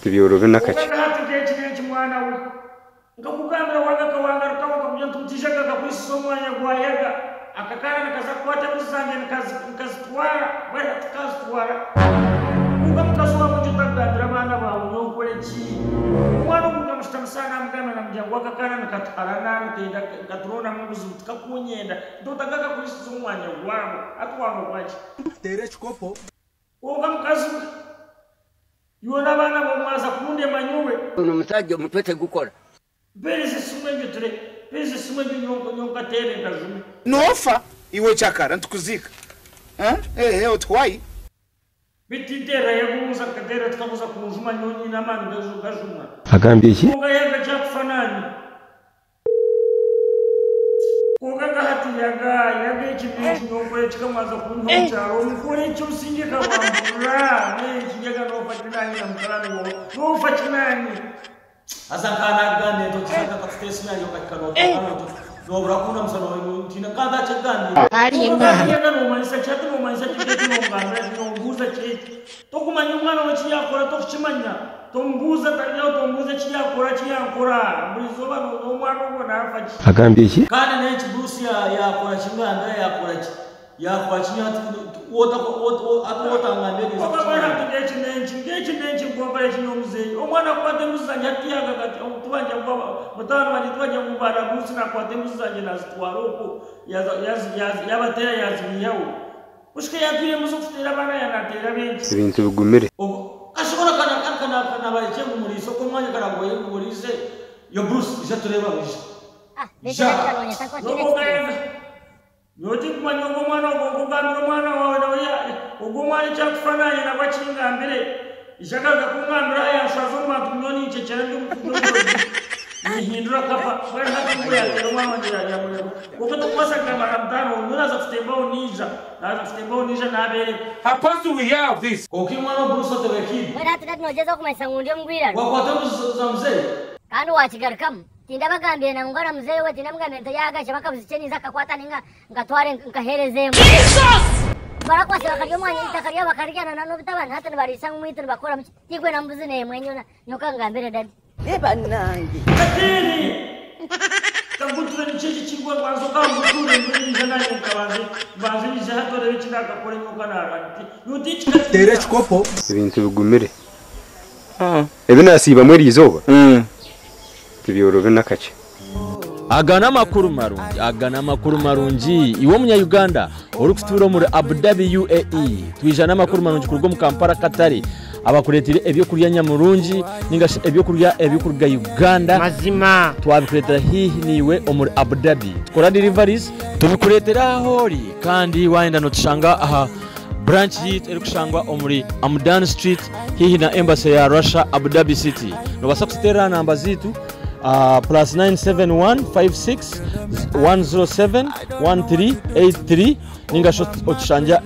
Tibiyorobe nakache. Mwana we ngakugambira wanga rukawa kabya tumtishaka kakwisisomo anya gwayaga akakana nakazakwata kuzange nkazitwara bari tukazitwara ukamukazwa mujutagandira bana bawe nokore ki mwana umukamustamsana mugana namjyango akakana nakatharana nkenda katrona mubuzi tukakunyenda ndotagaga kwisisomo anya gwabo atwango kwachi tere chikopo ukamukazwa yona bana bomwaza kunde manyuwe uno mutaje mutwete gukora berize sumwenje tere berize sumwenje nyonka tere ngazumi nofa iwe chakara ntukuzika utwayi bititera yabuza kadera tukabuza kunjuma nyonyi namani ngazuma Agambye iki? Koga yaga chakufanani koga gahati yaga ikintu nyonko chikamaza kunhocha omukore cyo usingika bambura kijyaga no fatinani namkarani no fatinani azakana gane to tsaka patesi nayo kakano dobra kuna msano tina kada chagani ari inga yaga no manisa chatu no manisa chiti no ngambra no nguza chiti to kumanyumwana wachiyakora to kuchimanya to mbuza tariyo to mbuza chiyakora murizoba no mwana ubona afachi Agambye iki? kana ne chibusi yakora chinganda yakora chi yakwa chinyati wota ngambe okabara ngechi ngobare chinomuzei omwana kwate muzanya tiyaga kati tubanja ngoma mutana bali tubanja ngubara busina kwate muzanya nazitwaroko yabatera yazimiyawo ushike yatwiye muzufutira bana yanatera benshi Ibintu bigumire. ashobora kana bali chengu muriso ko mwanya karagoye murise yo Bruce isatureba bisha Yoti kumanya ngomwana ogogambira mwana wawe nawe ogomwana chakufananya na bachinga mbere ishakaga kungambira yashazo matu nyoni chechera ndi hindura kapa bari hatu ya mama ya mwe kokoto kwasa kama ramtano unaza kutemba unija na abere Supposed to we have this. okimwana Bruce tebeki wera tudatinojezo kumasangundio mbwira wakwata muzamze kanu wachigarkam tinda bagambye na ngara mzee we tinda mgambe tayaga shabaka buzicheni zakakwata ninga ngatware nkaherezemo barakwa sebakariyo mwanya itakariyo bakarigana na nobitabana hata barisa ngumwitu bakora tigwe na mbuzi ne mwenyo nyoka ngambere dadi eba nange katini kabutura nichechi chigwa kwanzo kabutura ndinja nanye kabanze nije hatore bichiraka kore nyoka naranti yutichi Tere chikopo. Ibintu bigumire. Ebe nasiba muri izoba. Tibiyorobe nakache. Agana makuru marungi iwo munya Uganda uri kuturo muri Abu Dhabi UAE twijana makuru marungi kurwo mu Kampala Katari abakuretire ebyo kurya nyamurungi ningashe ebyo kurya Uganda mazima twabikuretera hihi niwe omuri Abu Dhabi tukora deliveries tubikuretera hori kandi waenda no tushanga aha branch yit eri kushangwa omuri Amdan Street hihi na embassy ya Russia Abu Dhabi City no basakutera namba zitu plus 97156 107 1383 ningasho otushanja